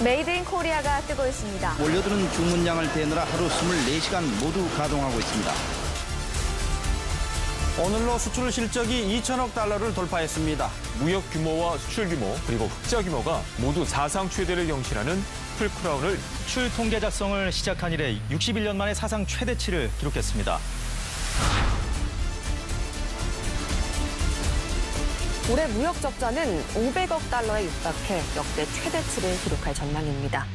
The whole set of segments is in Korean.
메이드 인 코리아가 뜨고 있습니다. 몰려드는 주문량을 대느라 하루 24시간 모두 가동하고 있습니다. 오늘로 수출 실적이 2천억 달러를 돌파했습니다. 무역 규모와 수출 규모 그리고 흑자 규모가 모두 사상 최대를 경신하는 풀크라운을 수출 통계 작성을 시작한 이래 61년 만에 사상 최대치를 기록했습니다. 올해 무역 적자는 500억 달러에 육박해 역대 최대치를 기록할 전망입니다.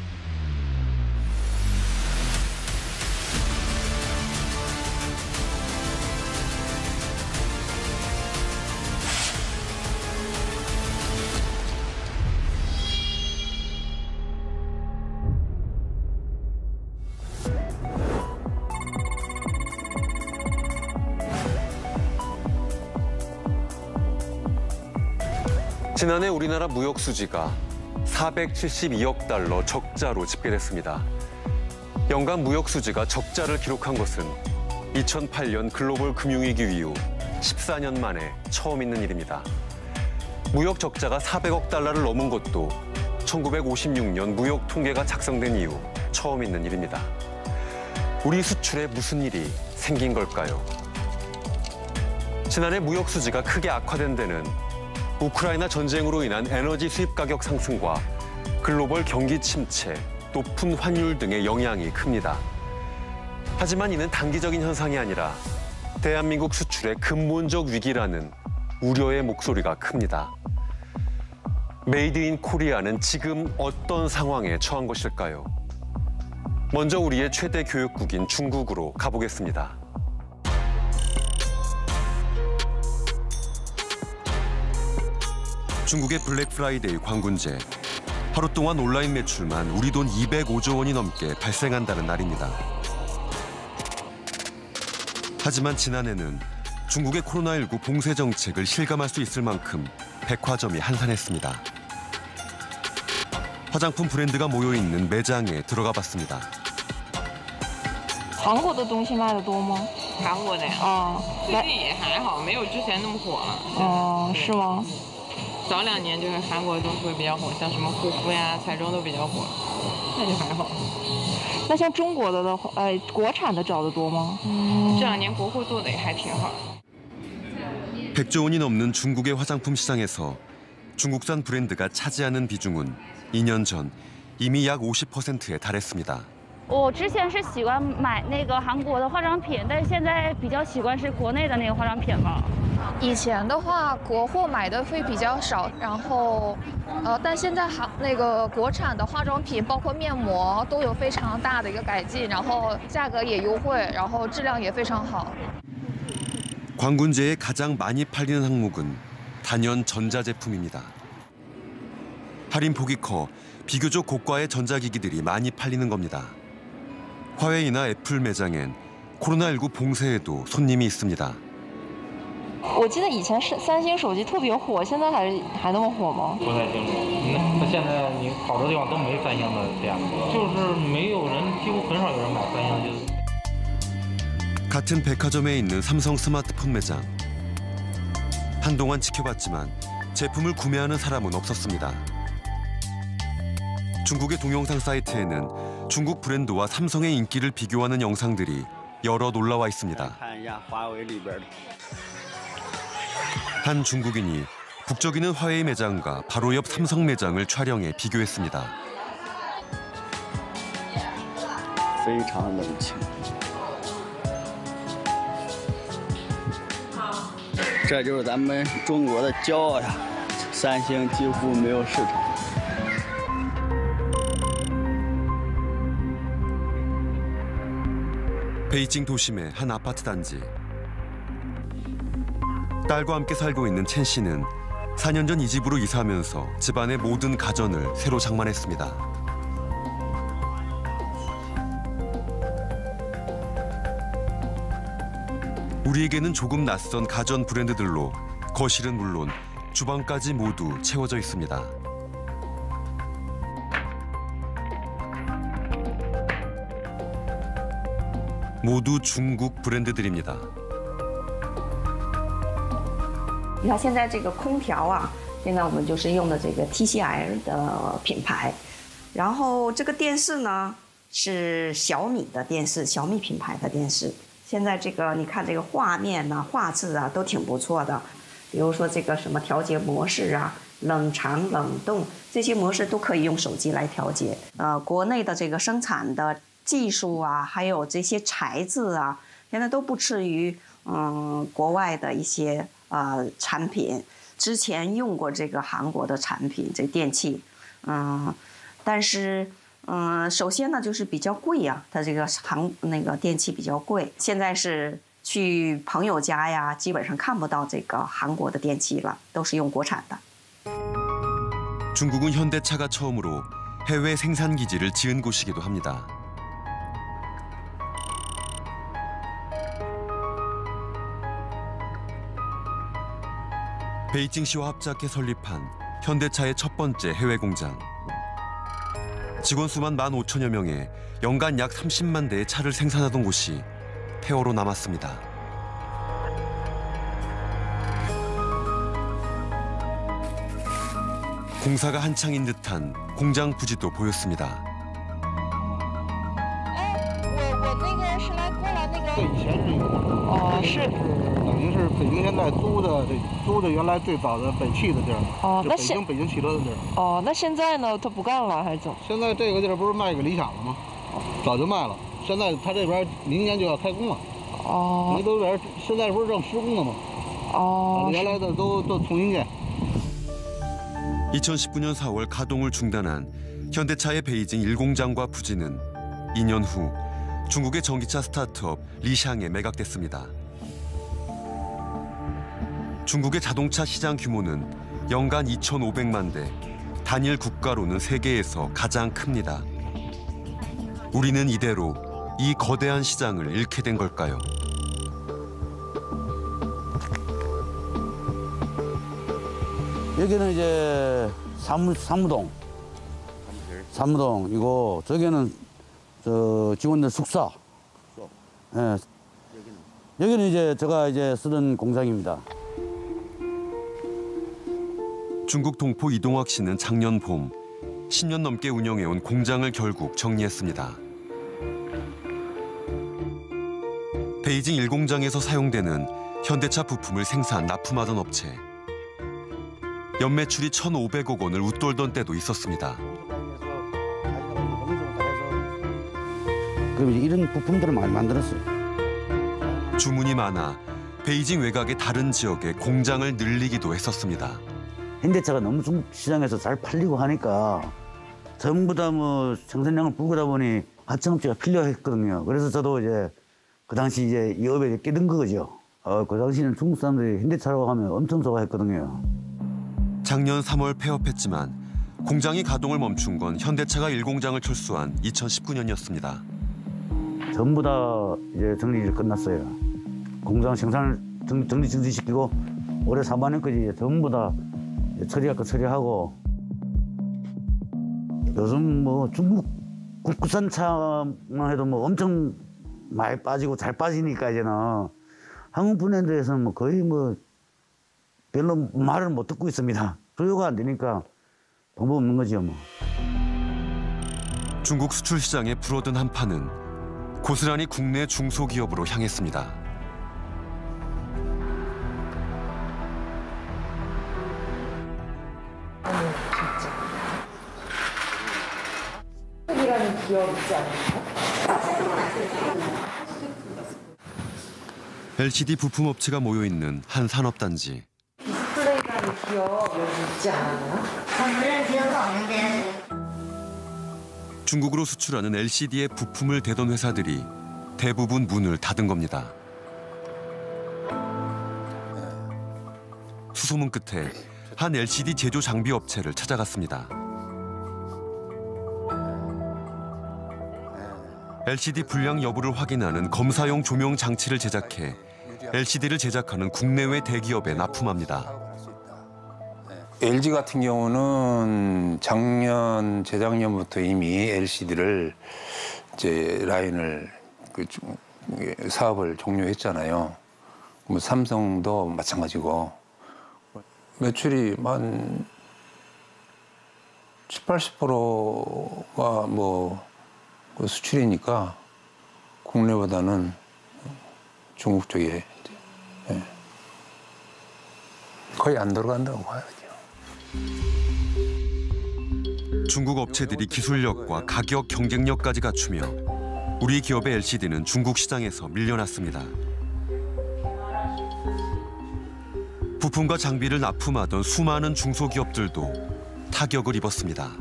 지난해 우리나라 무역 수지가 472억 달러 적자로 집계됐습니다. 연간 무역 수지가 적자를 기록한 것은 2008년 글로벌 금융위기 이후 14년 만에 처음 있는 일입니다. 무역 적자가 400억 달러를 넘은 것도 1956년 무역 통계가 작성된 이후 처음 있는 일입니다. 우리 수출에 무슨 일이 생긴 걸까요? 지난해 무역 수지가 크게 악화된 데는 우크라이나 전쟁으로 인한 에너지 수입 가격 상승과 글로벌 경기 침체, 높은 환율 등의 영향이 큽니다. 하지만 이는 단기적인 현상이 아니라 대한민국 수출의 근본적 위기라는 우려의 목소리가 큽니다. 메이드 인 코리아는 지금 어떤 상황에 처한 것일까요? 먼저 우리의 최대 교역국인 중국으로 가보겠습니다. 중국의 블랙 프라이데이 광군제. 하루 동안 온라인 매출만 우리 돈 205조 원이 넘게 발생한다는 날입니다. 하지만 지난해는 중국의 코로나19 봉쇄 정책을 실감할 수 있을 만큼 백화점이 한산했습니다. 화장품 브랜드가 모여있는 매장에 들어가 봤습니다. 韩国的东西卖的多吗？韩国的呀，最近也还好，没有之前那么火了。哦，是吗？早2年就是韩国的东西会比较火，像什么护肤呀、彩妆都比较火，那就还好。那像中国的话，国产的找的多吗？这2年国货做的也还挺好。 100조 원이 넘는 중국의 화장품 시장에서 중국산 브랜드가 차지하는 비중은 2년 전 이미 약 50%에 달했습니다. 我之前是喜欢买那个韩国的化妆品，但是现在比较习惯是国内的那个化妆品了。以前的话，国货买的会比较少，然后，但现在那个国产的化妆品，包括面膜，都有非常大的一个改进，然后价格也优惠，然后质量也非常好。 광군제의 가장 많이 팔리는 항목은 단연 전자제품입니다. 할인폭이 커 비교적 고가의 전자기기들이 많이 팔리는 겁니다. 화웨이나 애플 매장엔 코로나19 봉쇄에도 손님이 있습니다. 我记得以前是三星手机特别火，现在还那么火吗？不太清楚。那现在你好多地方都没三星的店，就是没有人，几乎很少有人买三星的。 같은 백화점에 있는 삼성 스마트폰 매장. 한동안 지켜봤지만 제품을 구매하는 사람은 없었습니다. 중국의 동영상 사이트에는 중국 브랜드와 삼성의 인기를 비교하는 영상들이 여럿 올라와 있습니다. 한 중국인이 북적이는 화웨이 매장과 바로 옆 삼성 매장을 촬영해 비교했습니다. 非常冷清。 这就是咱们中国的骄傲呀！三星几乎没有市场。 베이징 도심의 한 아파트 단지. 딸과 함께 살고 있는 첸 씨는 4년 전 이 집으로 이사하면서 집안의 모든 가전을 새로 장만했습니다. 우리에게는 조금 낯선 가전 브랜드들로 거실은 물론 주방까지 모두 채워져 있습니다. 모두 중국 브랜드들입니다. 你看现在这个空调啊，现在我们就是用的这个 TCL 的品牌，然后这个电视呢是小米的电视，小米品牌的电视。现在这个你看这个画面呐、画质啊都挺不错的。比如说这个什么调节模式啊、冷藏、冷冻这些模式都可以用手机来调节。国内的这个生产的技术啊，还有这些材质啊，现在都不次于国外的一些产品。之前用过这个韩国的产品，这电器，但是首先呢就是比较贵呀，它这个那个电器比较贵。现在是去朋友家呀，基本上看不到这个韩国的电器了，都是用国产的。 중국은 현대차가 처음으로 해외 생산 기지를 지은 곳이기도 합니다. 베이징시와 합작해 설립한 현대차의 첫 번째 해외 공장. 직원 수만 15,000여 명에 연간 약 30만 대의 차를 생산하던 곳이 폐허로 남았습니다. 공사가 한창인 듯한 공장 부지도 보였습니다. 是等于是北京现在租的原来最早的北汽的地儿。哦，那北京汽车的地儿。哦，那现在呢？他不干了还是怎么？现在这个地儿不是卖给理想了吗？早就卖了。现在他这边明年就要开工了。哦。你都边现在不是正施工呢吗？哦。原来的都重新建。 2019년 4월 가동을 중단한 현대차의 베이징 1공장과 부지는 2년 후 중국의 전기차 스타트업 리샹에 매각됐습니다. 중국의 자동차 시장 규모는 연간 2,500만 대, 단일 국가로는 세계에서 가장 큽니다. 우리는 이대로 이 거대한 시장을 잃게 된 걸까요? 여기는 이제 사무동이고 저기는 저 직원들 숙소. 예. 여기는 이제 제가 이제 쓰던 공장입니다. 중국 동포 이동학 씨는 작년 봄 10년 넘게 운영해온 공장을 결국 정리했습니다. 베이징 1공장에서 사용되는 현대차 부품을 생산, 납품하던 업체. 연매출이 1,500억 원을 웃돌던 때도 있었습니다. 그럼 이런 부품들을 많이 만들었어요. 주문이 많아 베이징 외곽의 다른 지역에 공장을 늘리기도 했었습니다. 현대차가 너무 중국 시장에서 잘 팔리고 하니까 전부 다 뭐 생산량을 불거다 보니 하청업체가 필요했거든요. 그래서 저도 이제 그 당시 이제 이 업에 끼든 거죠. 그 당시에는 중국 사람들이 현대차라고 하면 엄청 좋아했거든요. 작년 3월 폐업했지만 공장이 가동을 멈춘 건 현대차가 1공장을 철수한 2019년이었습니다. 전부 다 이제 정리를 끝났어요. 공장 생산을 정지시키고 올해 상반년까지 전부 다 처리할 거 처리하고 요즘 뭐 중국 국산 차만 해도 뭐 엄청 많이 빠지고 잘 빠지니까 이제는 한국 브랜드에서는 뭐 거의 뭐 별로 말을 못 듣고 있습니다. 수요가 안 되니까 방법 없는 거죠 뭐. 중국 수출 시장에 불어든 한파는 고스란히 국내 중소기업으로 향했습니다. 이라는 기업 있지 않을까? LCD 부품 업체가 모여 있는 한 산업단지. 디스플레이라는 기업 여기 있지 않아요? 그런 기업도 없는데. 중국으로 수출하는 LCD의 부품을 대던 회사들이 대부분 문을 닫은 겁니다. 수소문 끝에 한 LCD 제조 장비 업체를 찾아갔습니다. LCD 불량 여부를 확인하는 검사용 조명 장치를 제작해 LCD를 제작하는 국내외 대기업에 납품합니다. LG 같은 경우는 작년, 재작년부터 이미 LCD를 이제 라인을 사업을 종료했잖아요. 뭐 삼성도 마찬가지고 매출이 한 70~80%가 뭐 수출이니까 국내보다는 중국 쪽에 거의 안 들어간다고 봐야죠. 중국 업체들이 기술력과 가격 경쟁력까지 갖추며 우리 기업의 LCD는 중국 시장에서 밀려났습니다. 부품과 장비를 납품하던 수많은 중소기업들도 타격을 입었습니다.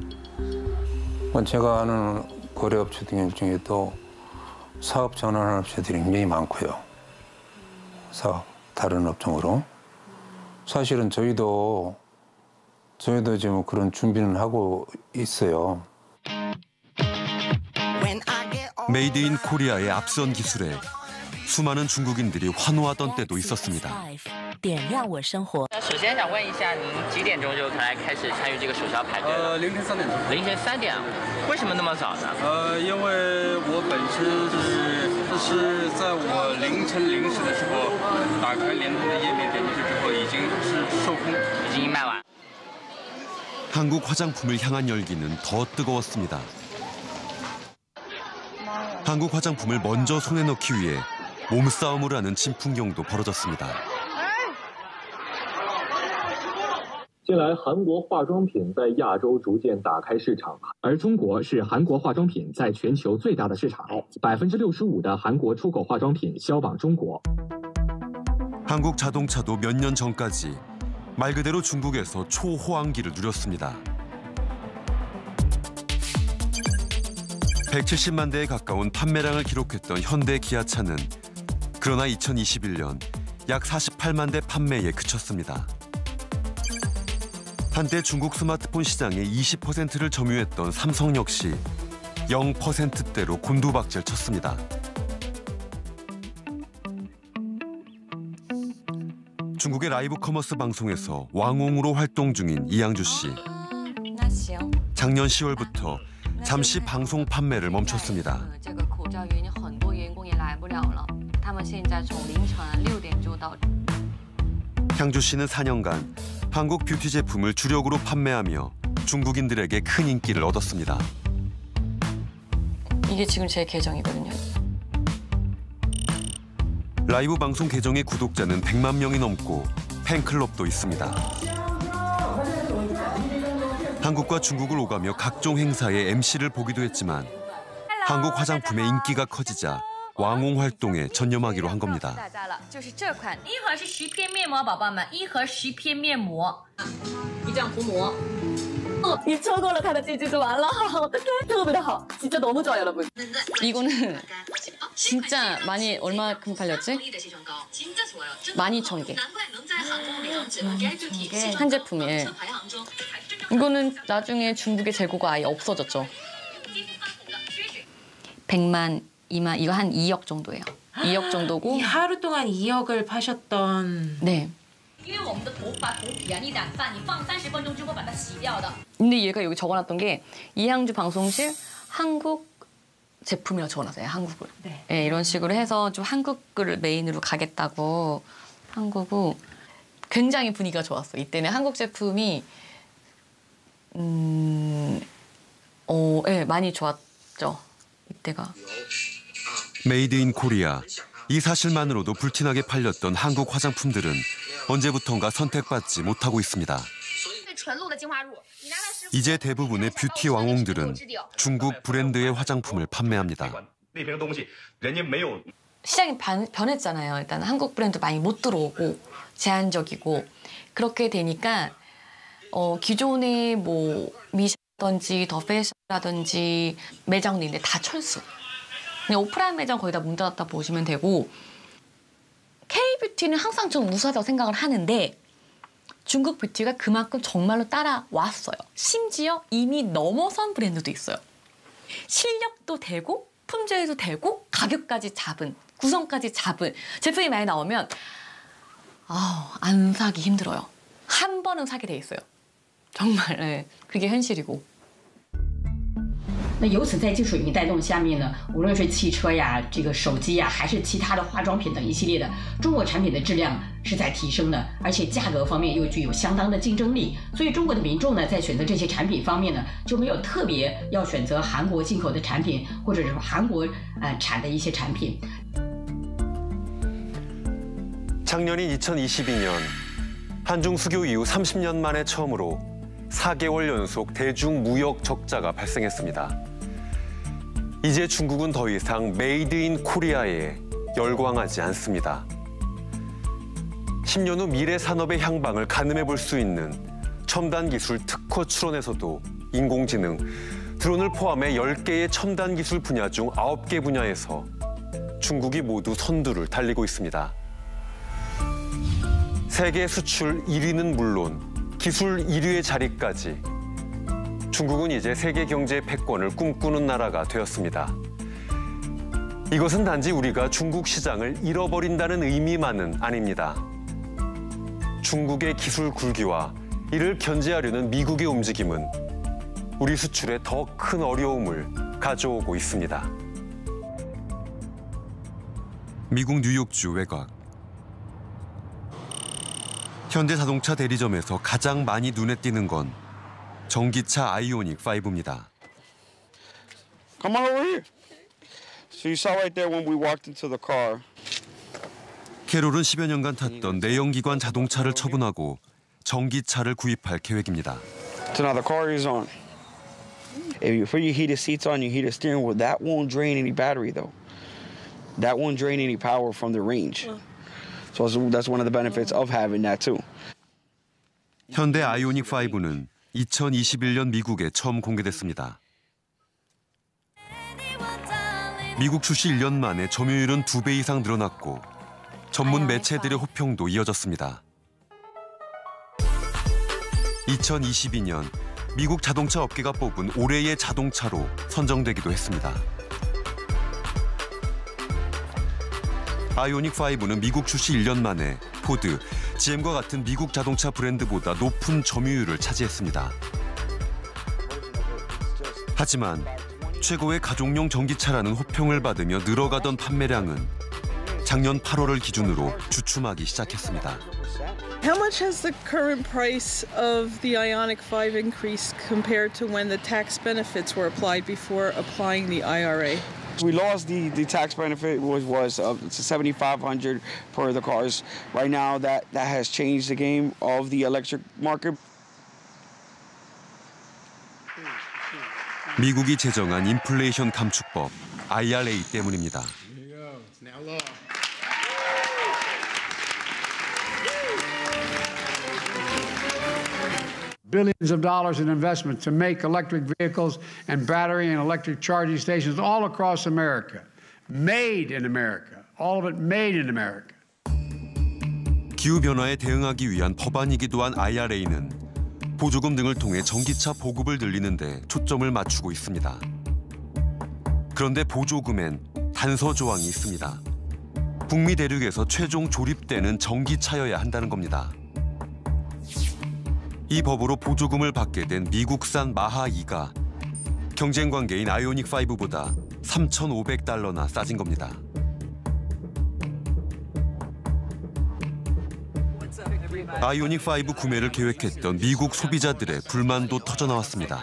제가 아는 거래업체들 중에도 사업 전환하는 업체들이 굉장히 많고요. 다른 업종으로. 사실은 저희도 지금 그런 준비는 하고 있어요. 메이드 인 코리아의 앞선 기술에 수많은 중국인들이 환호하던 때도 있었습니다. 首先想问一下，您几点钟就开始参与这个手销排队了？凌晨3点钟。凌晨3点，为什么那么早呢？因为我本身是在我凌晨0时的时候打开联通的页面，点进去之后已经是售空，已经卖完。 한국 화장품을 향한 열기는 더 뜨거웠습니다. 한국 화장품을 먼저 손에 넣기 위해 몸싸움을 하는 진풍경도 벌어졌습니다. 近来，韩国化妆品在亚洲逐渐打开市场，而中国是韩国化妆品在全球最大的市场，65%的韩国出口化妆品销往中国。 한국 자동차도 몇 년 전까지 말 그대로 중국에서 초호황기를 누렸습니다. 170만 대에 가까운 판매량을 기록했던 현대 기아차는 그러나 2021년 약 48만 대 판매에 그쳤습니다. 한때 중국 스마트폰 시장의 20%를 점유했던 삼성 역시 0%대로 곤두박질 쳤습니다. 중국의 라이브 커머스 방송에서 왕홍으로 활동 중인 이양주 씨. 작년 10월부터 잠시 방송 판매를 멈췄습니다. 향주 씨는 4년간 한국 뷰티 제품을 주력으로 판매하며 중국인들에게 큰 인기를 얻었습니다. 이게 지금 제 계정이거든요. 라이브 방송 계정의 구독자는 100만 명이 넘고 팬클럽도 있습니다. 한국과 중국을 오가며 각종 행사에 MC를 보기도 했지만 한국 화장품의 인기가 커지자 왕홍 활동에 전념하기로 한 겁니다. 就是这款，一盒是10片面膜，宝宝们，一盒10片面膜，一这样涂抹。你错过了它的季节就完了，特别的好，진짜 너무 좋아요, 여러분. 이거는 진짜 많이 얼마큼 팔렸지? 12,000개. 한 제품에. 이거는 나중에 중국의 재고가 아예 없어졌죠. 100만, 2만, 이거 한 2억 정도예요. 2억 정도고. 하루 동안 2억을 파셨던. 네. 근데 얘가 여기 적어놨던 게 이향주 방송실 한국 제품이라고 적어놨어요. 한국을. 네. 네, 이런 식으로 해서 좀 한국을 메인으로 가겠다고 한 거고 굉장히 분위기가 좋았어. 이때는 한국 제품이 네, 많이 좋았죠. 이때가. 메이드 인 코리아. 이 사실만으로도 불티나게 팔렸던 한국 화장품들은 언제부턴가 선택받지 못하고 있습니다. 이제 대부분의 뷰티 왕홍들은 중국 브랜드의 화장품을 판매합니다. 시장이 변했잖아요. 일단 한국 브랜드 많이 못 들어오고 제한적이고 그렇게 되니까 기존의 뭐 미샤라든지 더 패션이라든지 매장도 있는데 다 철수. 그냥 오프라인 매장 거의 다 문 닫았다 보시면 되고 K-뷰티는 항상 좀 우수하다고 생각을 하는데 중국 뷰티가 그만큼 정말로 따라왔어요. 심지어 이미 넘어선 브랜드도 있어요. 실력도 되고 품질도 되고 가격까지 잡은 구성까지 잡은 제품이 많이 나오면 안 사기 힘들어요. 한 번은 사게 돼 있어요. 정말 네, 그게 현실이고. 那由此在技术引领带动下面呢，无论是汽车呀、这个手机呀，还是其他的化妆品等一系列的中国产品的质量是在提升的，而且价格方面又具有相当的竞争力。所以中国的民众呢，在选择这些产品方面呢，就没有特別要選擇韓國進口的產品，或者是韓國產的一些產品。 작년인 2022년 한중 수교 이후 30년 만에 처음으로 4개월 연속 대중 무역 적자가 발생했습니다. 이제 중국은 더 이상 메이드 인 코리아에 열광하지 않습니다. 10년 후 미래 산업의 향방을 가늠해 볼 수 있는 첨단 기술 특허 출원에서도 인공지능, 드론을 포함해 10개의 첨단 기술 분야 중 9개 분야에서 중국이 모두 선두를 달리고 있습니다. 세계 수출 1위는 물론 기술 1위의 자리까지 중국은 이제 세계 경제의 패권을 꿈꾸는 나라가 되었습니다. 이것은 단지 우리가 중국 시장을 잃어버린다는 의미만은 아닙니다. 중국의 기술 굴기와 이를 견제하려는 미국의 움직임은 우리 수출에 더 큰 어려움을 가져오고 있습니다. 미국 뉴욕주 외곽. 현대자동차 대리점에서 가장 많이 눈에 띄는 건 전기차 아이오닉 5입니다. Come on over here. So you saw right there when we walked into the car. 캐롤은 10여 년간 탔던 내연기관 자동차를 처분하고 전기차를 구입할 계획입니다. So now the car is on. If you put your heated seats on, your heated steering wheel, that won't drain any battery though. That won't drain any power from the range. So that's one of the benefits of having that too. 현대 아이오닉 5는 2021년 미국에 처음 공개됐습니다. 미국 출시 1년 만에 점유율은 2배 이상 늘어났고 전문 매체들의 호평도 이어졌습니다. 2022년 미국 자동차 업계가 뽑은 올해의 자동차로 선정되기도 했습니다. 아이오닉 5는 미국 출시 1년 만에 포드, GM과 같은 미국 자동차 브랜드보다 높은 점유율을 차지했습니다. 하지만 최고의 가족용 전기차라는 호평을 받으며 늘어가던 판매량은 작년 8월을 기준으로 주춤하기 시작했습니다. How much has the current price of the Ioniq 5 increased compared to when the tax benefits were applied before applying the IRA? We lost the tax benefit, which was $7,500 per the cars. Right now, that has changed the game of the electric market. 미국이 제정한 인플레이션 감축법 IRA 때문입니다. Billions of dollars in investment to make electric vehicles and battery and electric charging stations all across America. Made in America. All of it made in America. 기후변화에 대응하기 위한 법안이기도 한 IRA는 보조금 등을 통해 전기차 보급을 늘리는 데 초점을 맞추고 있습니다. 그런데 보조금엔 단서 조항이 있습니다. 북미 대륙에서 최종 조립되는 전기차여야 한다는 겁니다. 이 법으로 보조금을 받게 된 미국산 마하2가 경쟁 관계인 아이오닉 5보다 $3,500나 싸진 겁니다. 아이오닉 5 구매를 계획했던 미국 소비자들의 불만도 터져나왔습니다.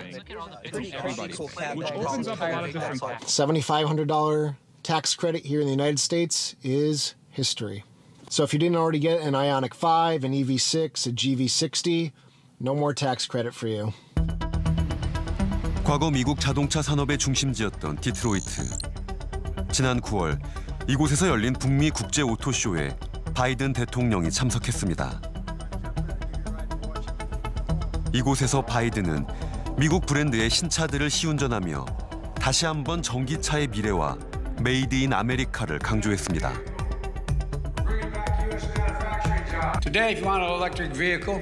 $7,500 tax credit here in the United States is history. So if you didn't already get an Ioniq 5, an EV6, a GV60, no more tax credit for you. 과거 미국 자동차 산업의 중심지였던 디트로이트. 지난 9월 이곳에서 열린 북미 국제 오토쇼에 바이든 대통령이 참석했습니다. 이곳에서 바이든은 미국 브랜드의 신차들을 시운전하며 다시 한번 전기차의 미래와 메이드 인 아메리카를 강조했습니다. Today, if you want an electric vehicle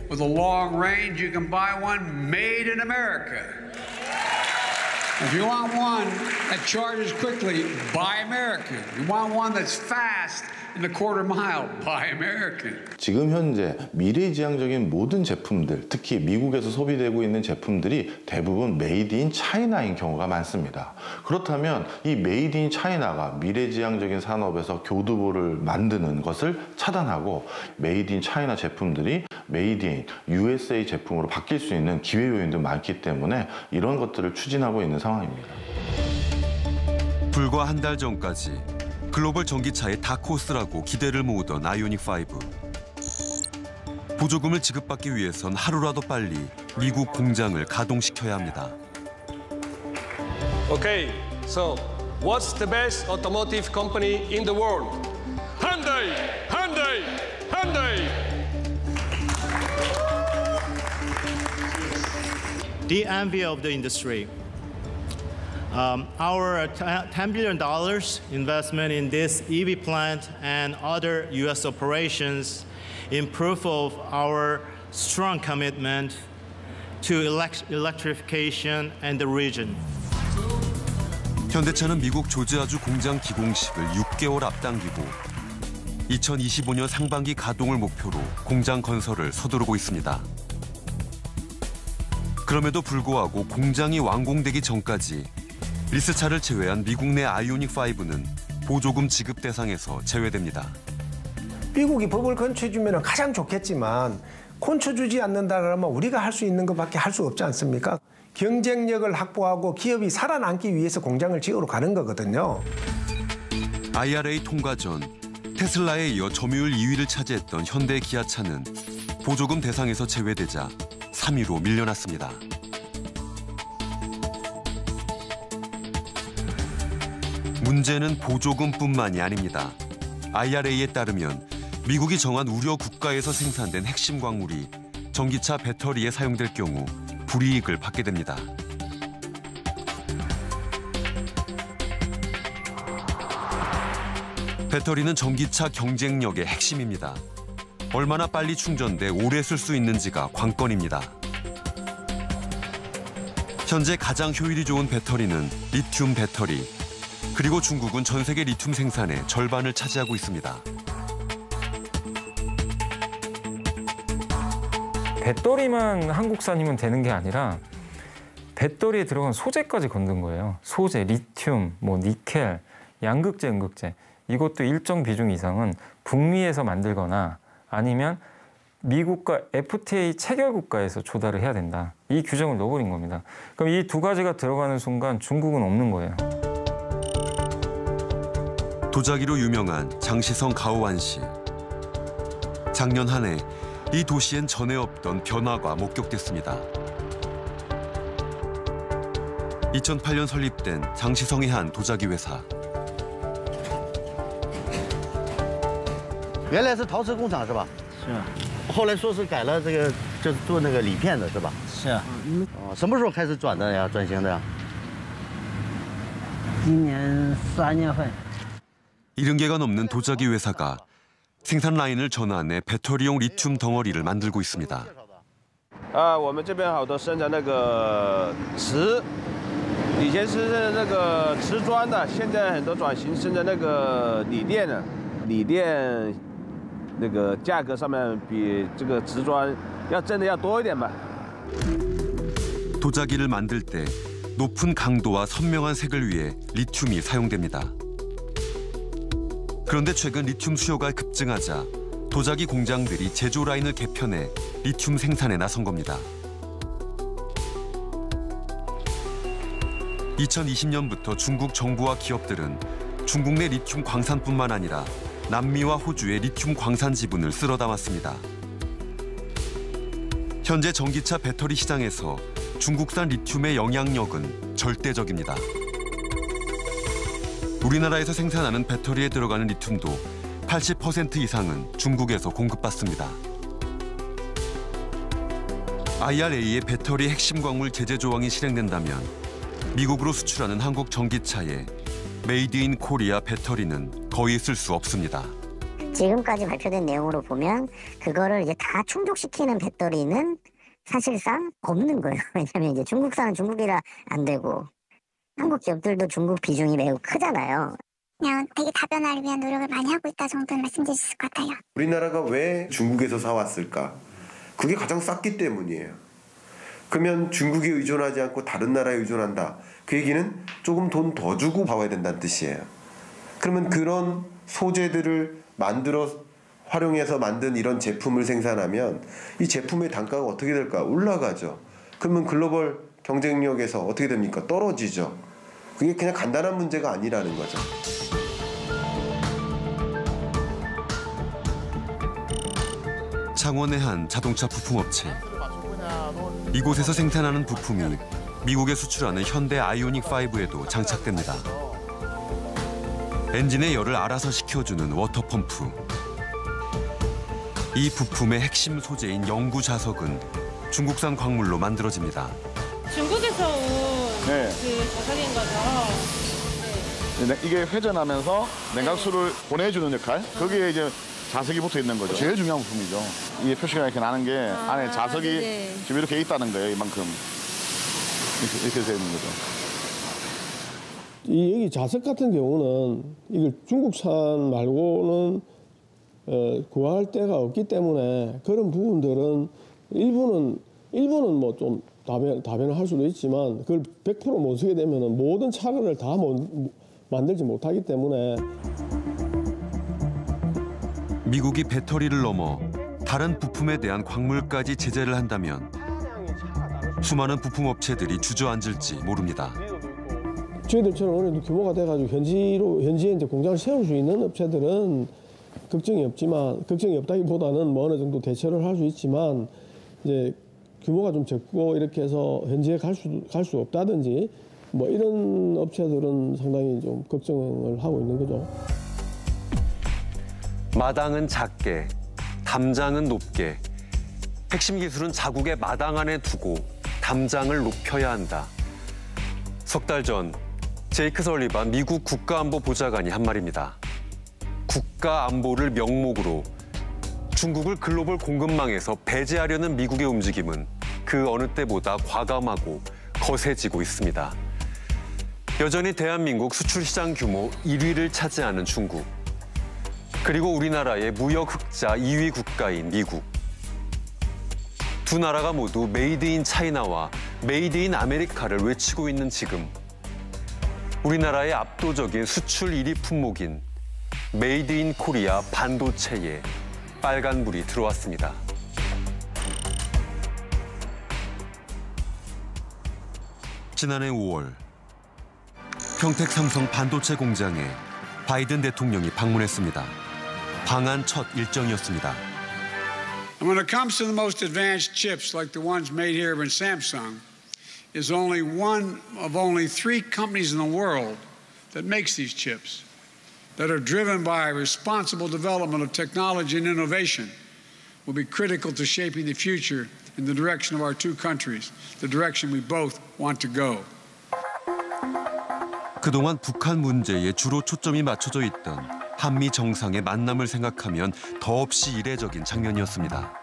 with a long range, you can buy one made in America. If you want one that charges quickly, buy American. You want one that's fast in the quarter mile, buy American. 지금 현재 미래지향적인 모든 제품들, 특히 미국에서 소비되고 있는 제품들이 대부분 메이드 인 차이나인 경우가 많습니다. 그렇다면 이 메이드 인 차이나가 미래지향적인 산업에서 교두보를 만드는 것을 차단하고 메이드 인 차이나 제품들이 메이드 인 USA 제품으로 바뀔 수 있는 기회 요인도 많기 때문에 이런 것들을 추진하고 있는 상황입니다. 불과 한 달 전까지 글로벌 전기차의 다크호스라고 기대를 모으던 아이오닉5. 보조금을 지급받기 위해선 하루라도 빨리 미국 공장을 가동시켜야 합니다. Okay, so what's the best automotive company in the world? Hyundai, Hyundai, Hyundai. The envy of the industry. Our $10 billion investment in this EV plant and other U.S. operations in proof of our strong commitment to electrification and the region. 현대차는 미국 조지아주 공장 기공식을 6개월 앞당기고 2025년 상반기 가동을 목표로 공장 건설을 서두르고 있습니다. 그럼에도 불구하고 공장이 완공되기 전까지 리스차를 제외한 미국 내 아이오닉5는 보조금 지급 대상에서 제외됩니다. 미국이 법을 건쳐주면 가장 좋겠지만 건쳐주지 않는다 그러면 우리가 할 수 있는 것밖에 할 수 없지 않습니까? 경쟁력을 확보하고 기업이 살아남기 위해서 공장을 지으러 가는 거거든요. IRA 통과 전 테슬라에 이어 점유율 2위를 차지했던 현대 기아차는 보조금 대상에서 제외되자 3위로 밀려났습니다. 문제는 보조금뿐만이 아닙니다. IRA에 따르면 미국이 정한 우려 국가에서 생산된 핵심 광물이 전기차 배터리에 사용될 경우 불이익을 받게 됩니다. 배터리는 전기차 경쟁력의 핵심입니다. 얼마나 빨리 충전돼 오래 쓸 수 있는지가 관건입니다. 현재 가장 효율이 좋은 배터리는 리튬 배터리. 그리고 중국은 전 세계 리튬 생산의 절반을 차지하고 있습니다. 배터리만 한국산이면 되는 게 아니라 배터리에 들어간 소재까지 건든 거예요. 소재, 리튬, 니켈, 양극재, 음극재. 이것도 일정 비중 이상은 북미에서 만들거나 아니면 미국과 FTA 체결 국가에서 조달을 해야 된다. 이 규정을 넣어버린 겁니다. 그럼 이 두 가지가 들어가는 순간 중국은 없는 거예요. 도자기로 유명한 장시성 가오안시. 작년 한 해 이 도시엔 전에 없던 변화가 목격됐습니다. 2008년 설립된 장시성의 한 도자기 회사. 原来是陶瓷工厂是吧？是。后来说是改了这个，就是做那个锂片的是吧？是。什么时候开始转的呀？转型的呀？今年3月份。 70개가 넘는 도자기 회사가 생산 라인을 전환해 배터리용 리튬 덩어리를 만들고 있습니다. 我们这边好多生产那个瓷，以前是那个瓷砖的，现在很多转型生产那个锂电的，锂电那个价格上面比这个瓷砖真的要多一点吧。 도자기를 만들 때 높은 강도와 선명한 색을 위해 리튬이 사용됩니다. 그런데 최근 리튬 수요가 급증하자 도자기 공장들이 제조 라인을 개편해 리튬 생산에 나선 겁니다. 2020년부터 중국 정부와 기업들은 중국 내 리튬 광산뿐만 아니라 남미와 호주의 리튬 광산 지분을 쓸어 담았습니다. 현재 전기차 배터리 시장에서 중국산 리튬의 영향력은 절대적입니다. 우리나라에서 생산하는 배터리에 들어가는 리튬도 80% 이상은 중국에서 공급받습니다. IRA의 배터리 핵심 광물 제재 조항이 실행된다면 미국으로 수출하는 한국 전기차에 메이드 인 코리아 배터리는 거의 쓸 수 없습니다. 지금까지 발표된 내용으로 보면 그거를 이제 다 충족시키는 배터리는 사실상 없는 거예요. 왜냐하면 이제 중국산은 중국이라 안 되고 한국 기업들도 중국 비중이 매우 크잖아요. 그냥 되게 다변화를 위한 노력을 많이 하고 있다 정도는 말씀드릴 수 있을 것 같아요. 우리나라가 왜 중국에서 사왔을까? 그게 가장 쌌기 때문이에요. 그러면 중국에 의존하지 않고 다른 나라에 의존한다. 그 얘기는 조금 돈 더 주고 봐야 된다는 뜻이에요. 그러면 그런 소재들을 활용해서 만든 이런 제품을 생산하면 이 제품의 단가가 어떻게 될까? 올라가죠. 그러면 글로벌 경쟁력에서 어떻게 됩니까? 떨어지죠. 그게 그냥 간단한 문제가 아니라는 거죠. 창원의 한 자동차 부품업체. 이곳에서 생산하는 부품이 미국에 수출하는 현대 아이오닉 5에도 장착됩니다. 엔진의 열을 알아서 식혀주는 워터펌프. 이 부품의 핵심 소재인 영구 자석은 중국산 광물로 만들어집니다. 중국에서 온 그 자석인 거죠? 네. 이게 회전하면서 냉각수를 보내주는 역할? 거기에 이제 자석이 붙어 있는 거죠. 제일 중요한 부품이죠. 이게 표시가 이렇게 나는 게 안에 자석이 지금 이렇게 있다는 거예요. 이만큼. 이렇게 되어 있는 거죠. 여기 자석 같은 경우는 이걸 중국산 말고는 구할 데가 없기 때문에 그런 부분들은 일부는 뭐 좀 다변화할 수도 있지만 그걸 100% 못 쓰게 되면은 모든 차를 다 만들지 못하기 때문에. 미국이 배터리를 넘어 다른 부품에 대한 광물까지 제재를 한다면 수많은 부품업체들이 주저앉을지 모릅니다. 저희들처럼 어느 정도 규모가 돼가지고 현지에 이제 공장을 세울 수 있는 업체들은 걱정이 없다기보다는 뭐 어느 정도 대처를 할 수 있지만 이제 규모가 좀 적고 이렇게 해서 현지에 갈 수 없다든지 뭐 이런 업체들은 상당히 좀 걱정을 하고 있는 거죠. 마당은 작게, 담장은 높게. 핵심 기술은 자국의 마당 안에 두고 담장을 높여야 한다. 석 달 전 제이크 설리반 미국 국가안보보좌관이 한 말입니다. 국가안보를 명목으로 중국을 글로벌 공급망에서 배제하려는 미국의 움직임은 그 어느 때보다 과감하고 거세지고 있습니다. 여전히 대한민국 수출시장 규모 1위를 차지하는 중국. 그리고 우리나라의 무역 흑자 2위 국가인 미국. 두 나라가 모두 메이드 인 차이나와 메이드 인 아메리카를 외치고 있는 지금. 우리나라의 압도적인 수출 1위 품목인 메이드 인 코리아 반도체에 빨간불이 들어왔습니다. 지난해 5월 평택 삼성 반도체 공장에 바이든 대통령이 방문했습니다. 방한 첫 일정이었습니다. And when it comes to the most advanced chips like the ones made here in Samsung, is only one of only 3 companies in the world that makes these chips, that are driven by responsible development of technology and innovation, will be critical to shaping the future in the direction of our two countries, the direction we both want to go. 그동안 북한 문제에 주로 초점이 맞춰져 있던 한미 정상의 만남을 생각하면 더없이 이례적인 장면이었습니다.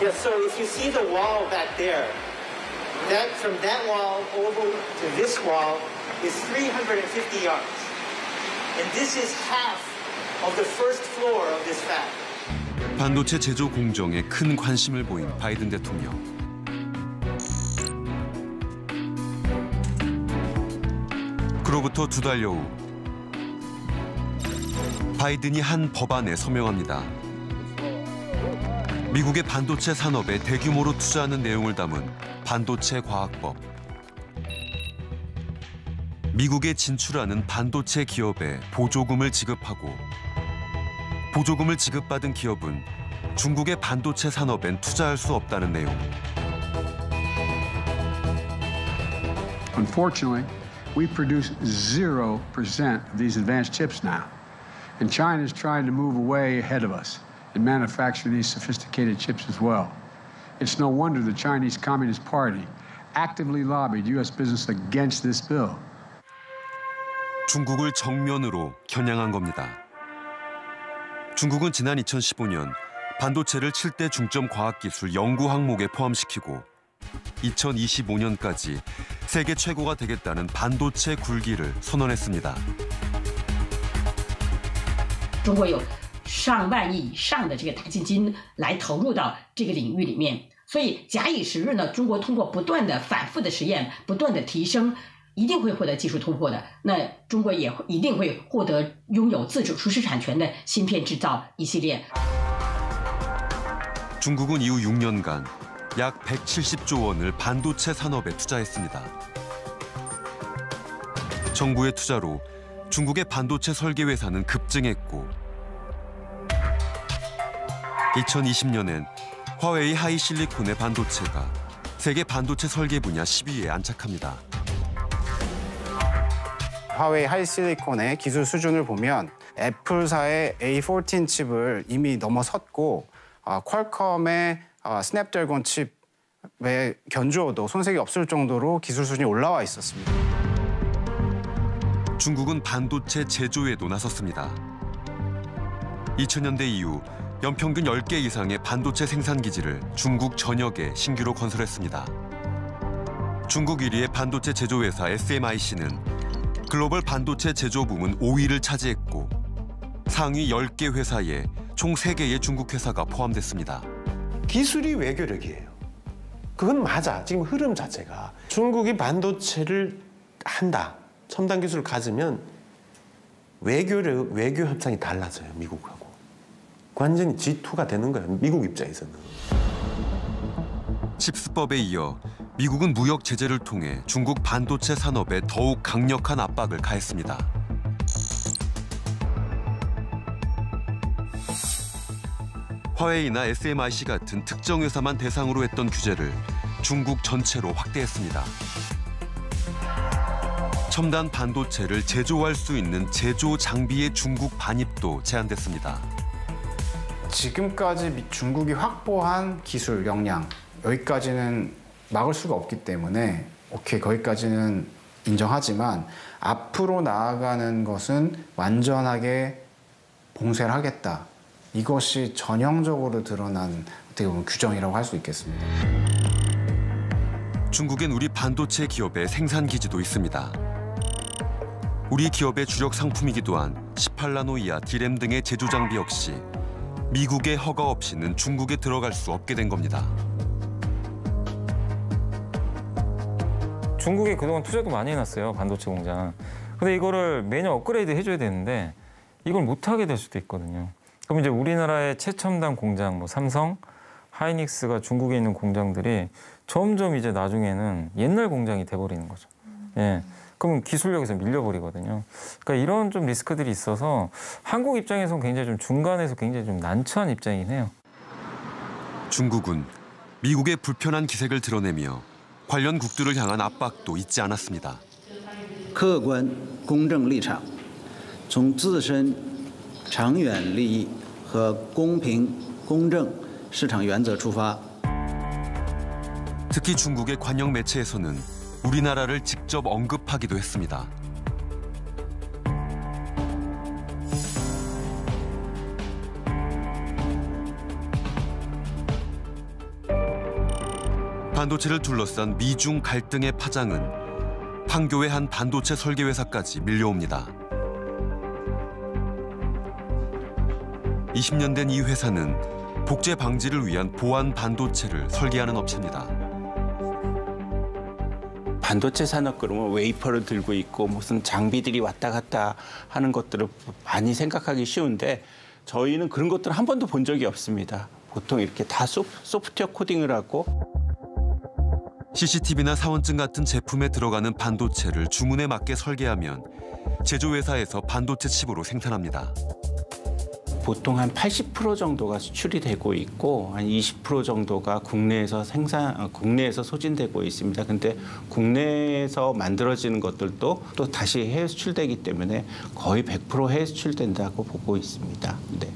Yeah, so if you see the wall back there, from that wall over to this wall is 350 yards. And this is half of the first floor of this fab. 반도체 제조 공정에 큰 관심을 보인 바이든 대통령. 그로부터 2달여 후 바이든이 한 법안에 서명합니다. 미국의 반도체 산업에 대규모로 투자하는 내용을 담은 반도체 과학법. 미국에 진출하는 반도체 기업에 보조금을 지급하고 보조금을 지급받은 기업은 중국의 반도체 산업엔 투자할 수 없다는 내용. Unfortunately, we produce 0% of these advanced chips now. And China is trying to move away ahead of us and manufacture these sophisticated chips as well. It's no wonder the Chinese Communist Party actively lobbied U.S. business against this bill. 중국을 정면으로 겨냥한 겁니다. 중국은 지난 2015년 반도체를 7대 중점 과학기술 연구 항목에 포함시키고 2025년까지 세계 최고가 되겠다는 반도체 굴기를 선언했습니다. 中国有上万亿以上的这个大基金来投入到这个领域里面，所以假以时日呢，中国通过不断的反复的实验，不断的提升，一定会获得技术突破的。那中国也一定会获得拥有自主知识产权的芯片制造一系列。 중국은 이후 6년간 약 170조 원을 반도체 산업에 투자했습니다. 정부의 투자로 중국의 반도체 설계 회사는 급증했고 2020년엔 화웨이 하이실리콘의 반도체가 세계 반도체 설계 분야 10위에 안착합니다. 화웨이 하이실리콘의 기술 수준을 보면 애플사의 A14 칩을 이미 넘어섰고 퀄컴의 스냅드래곤 칩의 견주어도 손색이 없을 정도로 기술 수준이 올라와 있었습니다. 중국은 반도체 제조에도 나섰습니다. 2000년대 이후 연평균 10개 이상의 반도체 생산 기지를 중국 전역에 신규로 건설했습니다. 중국 1위의 반도체 제조회사 SMIC는 글로벌 반도체 제조 부문 5위를 차지했고 상위 10개 회사에 총 3개의 중국 회사가 포함됐습니다. 기술이 외교력이에요. 그건 맞아. 지금 흐름 자체가. 중국이 반도체를 한다. 첨단 기술을 가지면 외교 협상이 달라져요. 미국하고. 완전히 G2가 되는 거예요. 미국 입장에서는. 칩스법에 이어 미국은 무역 제재를 통해 중국 반도체 산업에 더욱 강력한 압박을 가했습니다. 화웨이나 SMIC 같은 특정 회사만 대상으로 했던 규제를 중국 전체로 확대했습니다. 첨단 반도체를 제조할 수 있는 제조 장비의 중국 반입도 제한됐습니다. 지금까지 중국이 확보한 기술 역량, 여기까지는 막을 수가 없기 때문에 오케이, 거기까지는 인정하지만 앞으로 나아가는 것은 완전하게 봉쇄를 하겠다. 이것이 전형적으로 드러난 어떻게 보면 규정이라고 할 수 있겠습니다. 중국엔 우리 반도체 기업의 생산 기지도 있습니다. 우리 기업의 주력 상품이기도 한 18나노 이하 D램 등의 제조 장비 역시 미국의 허가 없이는 중국에 들어갈 수 없게 된 겁니다. 중국이 그동안 투자도 많이 해놨어요, 반도체 공장. 근데 이거를 매년 업그레이드 해줘야 되는데 이걸 못하게 될 수도 있거든요. 그럼 이제 우리나라의 최첨단 공장, 뭐 삼성, 하이닉스가 중국에 있는 공장들이 점점 이제 나중에는 옛날 공장이 돼버리는 거죠. 예. 그럼 기술력에서 밀려버리거든요. 그러니까 이런 좀 리스크들이 있어서 한국 입장에서는 굉장히 좀 중간에서 굉장히 좀 난처한 입장이긴 해요. 중국은 미국의 불편한 기색을 드러내며 관련국들을 향한 압박도 잊지 않았습니다. 客观公正立场，从自身长远利益和公平公正市场原则出发。 특히 중국의 관영 매체에서는 우리나라를 직접 언급하기도 했습니다. 반도체를 둘러싼 미중 갈등의 파장은 판교의 한 반도체 설계 회사까지 밀려옵니다. 20년 된 이 회사는 복제 방지를 위한 보안 반도체를 설계하는 업체입니다. 반도체 산업 그러면 웨이퍼를 들고 있고 무슨 장비들이 왔다 갔다 하는 것들을 많이 생각하기 쉬운데 저희는 그런 것들을 한 번도 본 적이 없습니다. 보통 이렇게 다 소프트웨어 코딩을 하고 CCTV나 사원증 같은 제품에 들어가는 반도체를 주문에 맞게 설계하면 제조회사에서 반도체 칩으로 생산합니다. 보통 한 80% 정도가 수출이 되고 있고 한 20% 정도가 국내에서 소진되고 있습니다. 근데 국내에서 만들어지는 것들도 또 다시 해외 수출되기 때문에 거의 100% 해외 수출된다고 보고 있습니다. 네.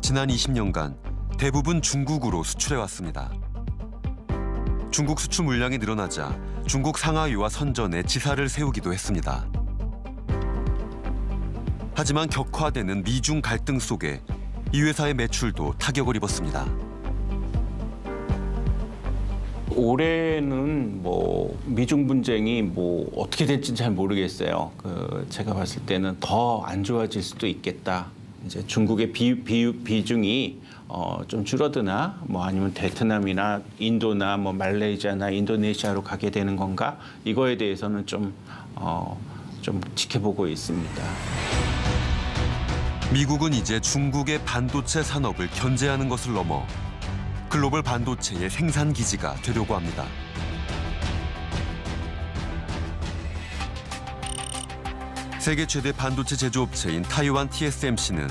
지난 20년간 대부분 중국으로 수출해왔습니다. 중국 수출 물량이 늘어나자 중국 상하이와 선전에 지사를 세우기도 했습니다. 하지만 격화되는 미중 갈등 속에 이 회사의 매출도 타격을 입었습니다. 올해는 뭐 미중 분쟁이 뭐 어떻게 될지는 잘 모르겠어요. 제가 봤을 때는 더 안 좋아질 수도 있겠다. 이제 중국의 비중이 좀 줄어드나 뭐 아니면 베트남이나 인도나 뭐 말레이시아나 인도네시아로 가게 되는 건가? 이거에 대해서는 좀 지켜보고 있습니다. 미국은 이제 중국의 반도체 산업을 견제하는 것을 넘어 글로벌 반도체의 생산 기지가 되려고 합니다. 세계 최대 반도체 제조업체인 타이완 TSMC는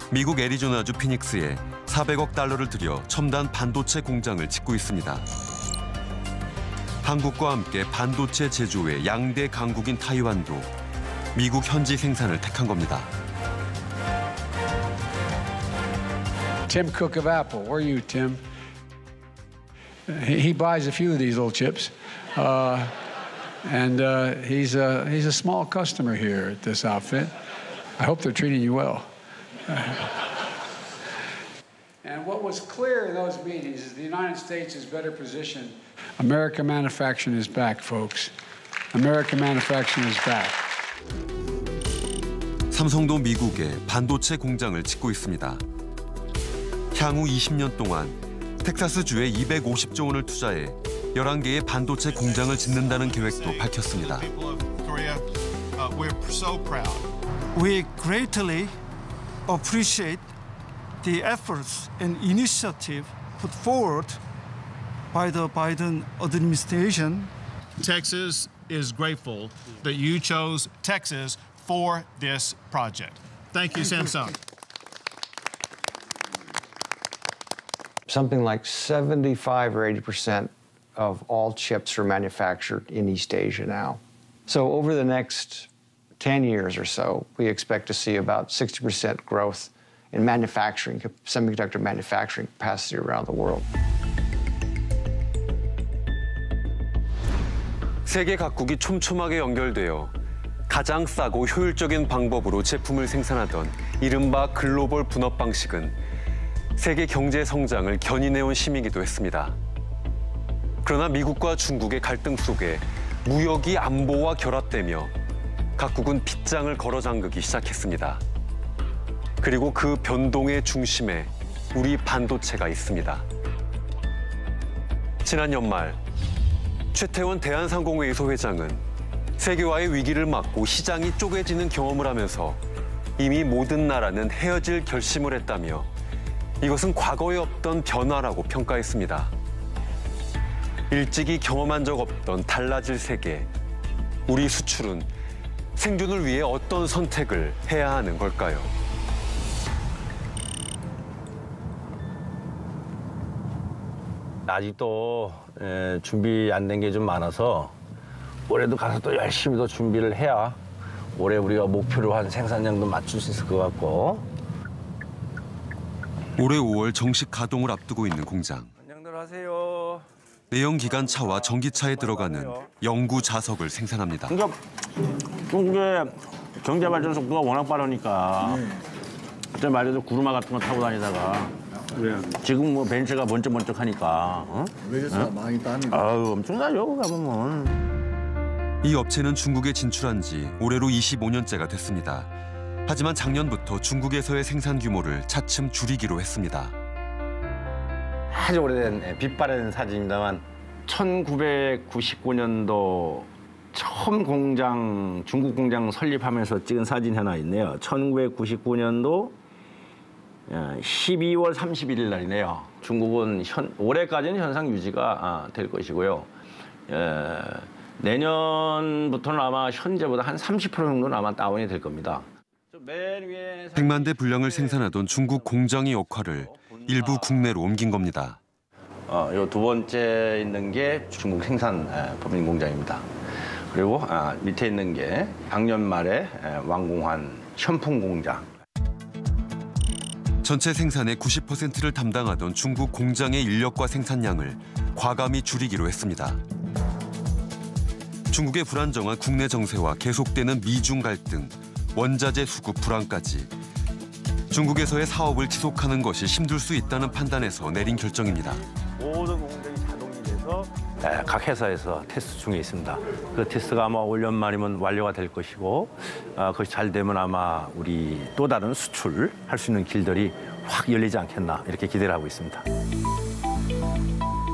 미국 애리조나주 피닉스에 400억 달러를 들여 첨단 반도체 공장을 짓고 있습니다. 한국과 함께 반도체 제조의 양대 강국인 타이완도 미국 현지 생산을 택한 겁니다. Tim Cook of Apple, where are you, Tim? He buys a few of these little chips, and he's a small customer here at this outfit. I hope they're treating you well. And what was clear in those meetings is the United States is better positioned. American manufacturing is back, folks. American manufacturing is back. 삼성도 미국에 반도체 공장을 짓고 있습니다. 향후 20년 동안 텍사스주에 250조 원을 투자해 11개의 반도체 공장을 짓는다는 계획도 밝혔습니다. We greatly appreciate the efforts and initiative put forward by the Biden administration. Texas is grateful that you chose Texas for this project. Thank you, Samsung. Something like 75 or 80% of all chips are manufactured in East Asia now. So over the next 10 years or so, we expect to see about 60% growth in manufacturing, semiconductor manufacturing capacity around the world. 세계 각국이 촘촘하게 연결되어 가장 싸고 효율적인 방법으로 제품을 생산하던 이른바 글로벌 분업 방식은 세계 경제 성장을 견인해온 힘이기도 했습니다. 그러나 미국과 중국의 갈등 속에 무역이 안보와 결합되며 각국은 빗장을 걸어 잠그기 시작했습니다. 그리고 그 변동의 중심에 우리 반도체가 있습니다. 지난 연말 최태원 대한상공회의소 회장은 세계화의 위기를 맞고 시장이 쪼개지는 경험을 하면서 이미 모든 나라는 헤어질 결심을 했다며 이것은 과거에 없던 변화라고 평가했습니다. 일찍이 경험한 적 없던 달라질 세계. 우리 수출은 생존을 위해 어떤 선택을 해야 하는 걸까요? 아직도 준비 안 된 게 좀 많아서 올해도 가서 또 열심히 더 준비를 해야 올해 우리가 목표로 한 생산량도 맞출 수 있을 것 같고. 올해 5월 정식 가동을 앞두고 있는 공장. 안녕들 하세요. 내연기관 차와 전기차에 들어가는 영구 자석을 생산합니다. 그러니까 중국의 경제 발전 속도가 워낙 빠르니까 그때 말해도 구루마 같은 거 타고 다니다가 지금 뭐 벤츠가 번쩍번쩍하니까 외제차 많이 따니까. 아유 엄청나죠 가보면. 이 업체는 중국에 진출한 지 올해로 25년째가 됐습니다. 하지만 작년부터 중국에서의 생산 규모를 차츰 줄이기로 했습니다. 아주 오래된 빛바랜 사진입니다만 1999년도 처음 중국 공장 설립하면서 찍은 사진 하나 있네요. 1999년도 12월 31일 날이네요. 중국은 올해까지는 현상 유지가 될 것이고요. 내년부터는 아마 현재보다 한 30% 정도는 아마 다운이 될 겁니다. 100만 대 분량을 생산하던 중국 공장의 역할을 일부 국내로 옮긴 겁니다. 요 두 번째 있는 게 중국 생산 법인 공장입니다. 그리고 밑에 있는 게 작년 말에 완공한 현풍 공장. 전체 생산의 90%를 담당하던 중국 공장의 인력과 생산량을 과감히 줄이기로 했습니다. 중국의 불안정한 국내 정세와 계속되는 미중 갈등, 원자재 수급 불안까지 중국에서의 사업을 지속하는 것이 힘들 수 있다는 판단에서 내린 결정입니다. 모든 공장이 자동이 돼서 각 회사에서 테스트 중에 있습니다. 그 테스트가 아마 올 연말이면 완료가 될 것이고 그것이 잘 되면 아마 우리 또 다른 수출할 수 있는 길들이 확 열리지 않겠나 이렇게 기대를 하고 있습니다.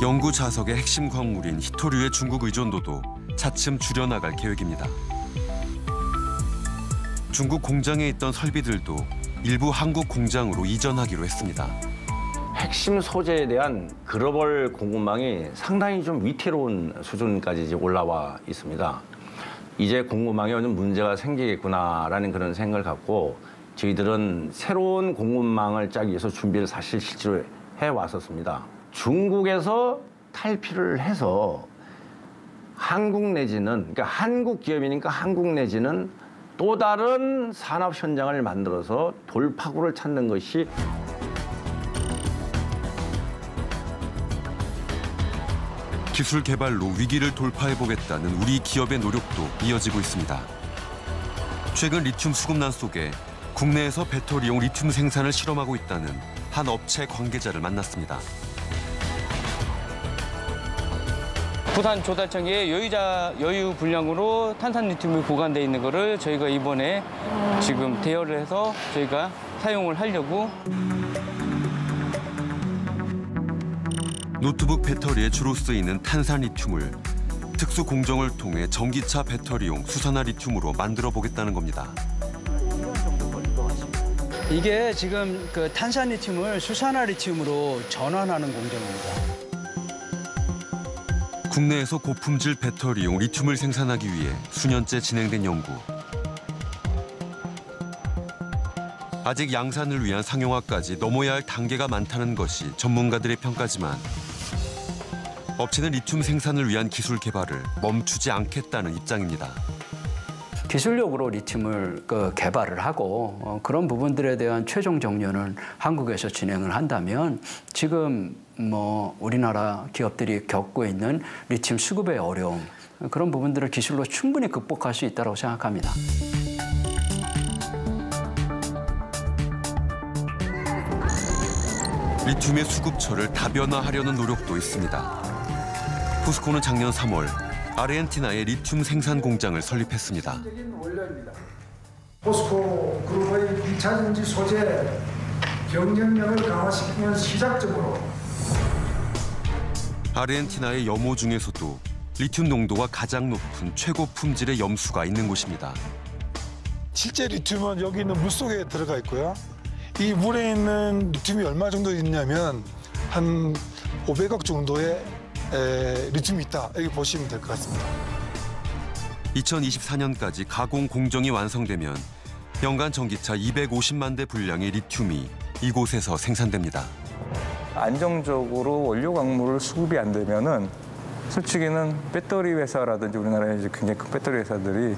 영구 자석의 핵심 광물인 히토류의 중국 의존도도 차츰 줄여나갈 계획입니다. 중국 공장에 있던 설비들도 일부 한국 공장으로 이전하기로 했습니다. 핵심 소재에 대한 글로벌 공급망이 상당히 좀 위태로운 수준까지 이제 올라와 있습니다. 이제 공급망에 어느 문제가 생기겠구나라는 그런 생각을 갖고 저희들은 새로운 공급망을 짜기 위해서 준비를 사실 실제로 해왔었습니다. 중국에서 탈피를 해서 한국 내지는, 그러니까 한국 기업이니까 한국 내지는 또 다른 산업 현장을 만들어서 돌파구를 찾는 것이 기술 개발로 위기를 돌파해보겠다는 우리 기업의 노력도 이어지고 있습니다. 최근 리튬 수급난 속에 국내에서 배터리용 리튬 생산을 실험하고 있다는 한 업체 관계자를 만났습니다. 부산 조달청에 여유 분량으로 탄산 리튬이 보관돼 있는 거를 저희가 이번에 지금 대여를 해서 저희가 사용을 하려고. 노트북 배터리에 주로 쓰이는 탄산 리튬을 특수 공정을 통해 전기차 배터리용 수산화 리튬으로 만들어 보겠다는 겁니다. 이게 지금 그 탄산 리튬을 수산화 리튬으로 전환하는 공정입니다. 국내에서 고품질 배터리용 리튬을 생산하기 위해 수년째 진행된 연구. 아직 양산을 위한 상용화까지 넘어야 할 단계가 많다는 것이 전문가들의 평가지만 업체는 리튬 생산을 위한 기술 개발을 멈추지 않겠다는 입장입니다. 기술력으로 리튬을 개발을 하고 그런 부분들에 대한 최종 정렬은 한국에서 진행을 한다면 지금 우리나라 기업들이 겪고 있는 리튬 수급의 어려움 그런 부분들을 기술로 충분히 극복할 수 있다고 생각합니다. 리튬의 수급처를 다변화하려는 노력도 있습니다. 포스코는 작년 3월 아르헨티나의 리튬 생산 공장을 설립했습니다. 포스코 그룹의 2차 전지 소재 경쟁력을 강화시키는 시작점으로 아르헨티나의 염호 중에서도 리튬 농도가 가장 높은 최고 품질의 염수가 있는 곳입니다. 실제 리튬은 여기 있는 물속에 들어가 있고요. 이 물에 있는 리튬이 얼마 정도 있냐면 한 500억 정도의 리튬이 있다 이렇게 보시면 될 것 같습니다. 2024년까지 가공 공정이 완성되면 연간 전기차 250만 대 분량의 리튬이 이곳에서 생산됩니다. 안정적으로 원료 광물을 수급이 안 되면은 솔직히는 배터리 회사라든지 우리나라의 이제 굉장히 큰 배터리 회사들이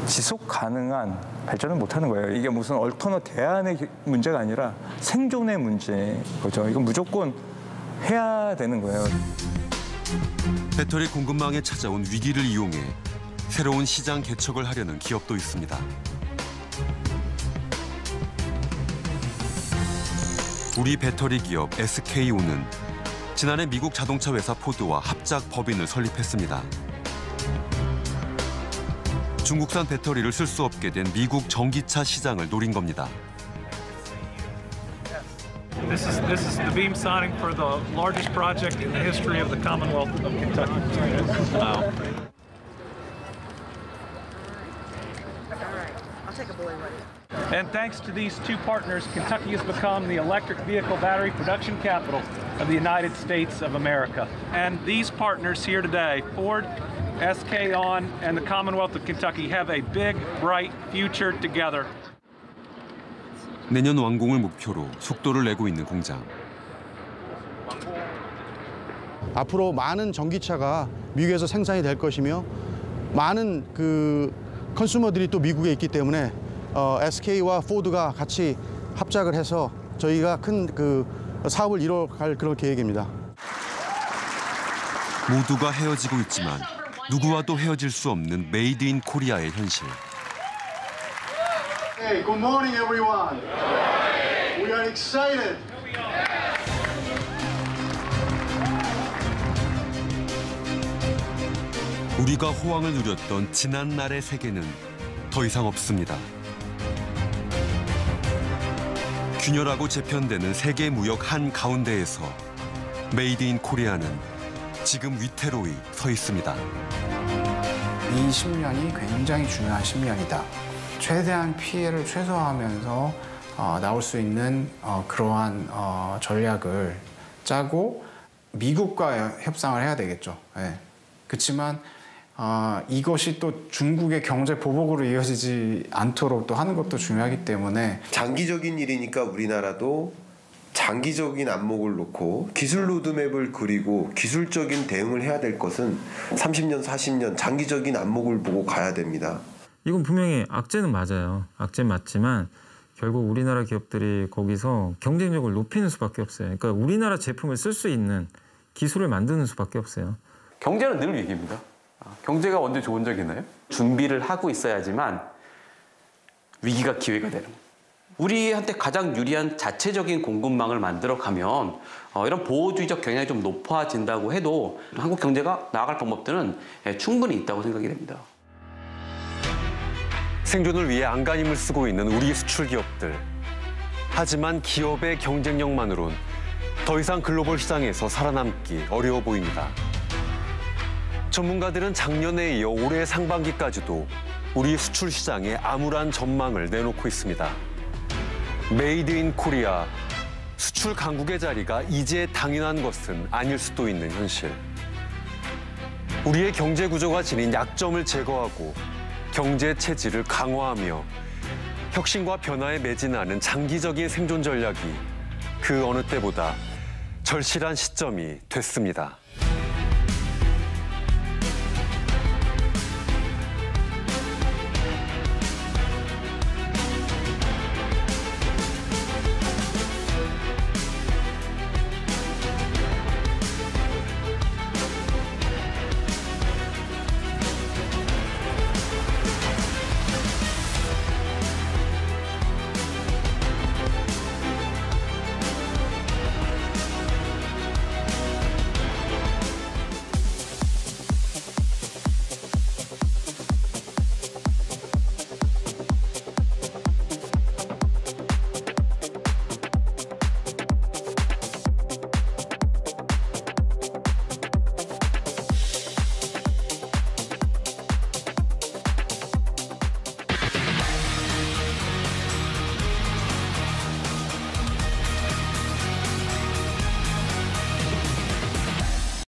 지속 가능한 발전을 못하는 거예요. 이게 무슨 얼터너 대안의 문제가 아니라 생존의 문제인 거죠. 이건 무조건 해야 되는 거예요. 배터리 공급망에 찾아온 위기를 이용해 새로운 시장 개척을 하려는 기업도 있습니다. 우리 배터리 기업 SKO는 지난해 미국 자동차 회사 포드와 합작 법인을 설립했습니다. 중국산 배터리를 쓸 수 없게 된 미국 전기차 시장을 노린 겁니다. This is the beam sounding for the largest project in the history of the Commonwealth of Kentucky. And thanks to these two partners, Kentucky has become the electric vehicle battery production capital of the United States of America. And these partners here today, Ford, SK On, and the Commonwealth of Kentucky have a big, bright future together. 내년 완공을 목표로 속도를 내고 있는 공장. 앞으로 많은 전기차가 미국에서 생산이 될 것이며 많은 컨슈머들이 또 미국에 있기 때문에 SK와 포드가 같이 합작을 해서 저희가 큰 사업을 이뤄갈 그런 계획입니다. 모두가 헤어지고 있지만 누구와도 헤어질 수 없는 메이드 인 코리아의 현실. Hey, good morning, everyone. We are excited. 우리가 호황을 누렸던 지난 날의 세계는 더 이상 없습니다. 균열하고 재편되는 세계 무역 한가운데에서 메이드 인 코리아는 지금 위태로이 서 있습니다. 이 10년이 굉장히 중요한 10년이다. 최대한 피해를 최소화하면서 나올 수 있는 그러한 전략을 짜고 미국과 협상을 해야 되겠죠. 네. 그렇지만 이것이 또 중국의 경제 보복으로 이어지지 않도록 또 하는 것도 중요하기 때문에 장기적인 일이니까 우리나라도 장기적인 안목을 놓고 기술 로드맵을 그리고 기술적인 대응을 해야 될 것은 30년, 40년 장기적인 안목을 보고 가야 됩니다. 이건 분명히 악재는 맞아요. 악재는 맞지만 결국 우리나라 기업들이 거기서 경쟁력을 높이는 수밖에 없어요. 그러니까 우리나라 제품을 쓸 수 있는 기술을 만드는 수밖에 없어요. 경제는 늘 위기입니다. 경제가 언제 좋은 적이 있나요? 준비를 하고 있어야지만 위기가 기회가 되는 거예요. 우리한테 가장 유리한 자체적인 공급망을 만들어가면 이런 보호주의적 경향이 좀 높아진다고 해도 한국 경제가 나아갈 방법들은 충분히 있다고 생각이 됩니다. 생존을 위해 안간힘을 쓰고 있는 우리 수출 기업들. 하지만 기업의 경쟁력만으론 더 이상 글로벌 시장에서 살아남기 어려워 보입니다. 전문가들은 작년에 이어 올해 상반기까지도 우리 수출 시장에 암울한 전망을 내놓고 있습니다. 메이드 인 코리아, 수출 강국의 자리가 이제 당연한 것은 아닐 수도 있는 현실. 우리의 경제 구조가 지닌 약점을 제거하고 경제 체질을 강화하며 혁신과 변화에 매진하는 장기적인 생존 전략이 그 어느 때보다 절실한 시점이 됐습니다.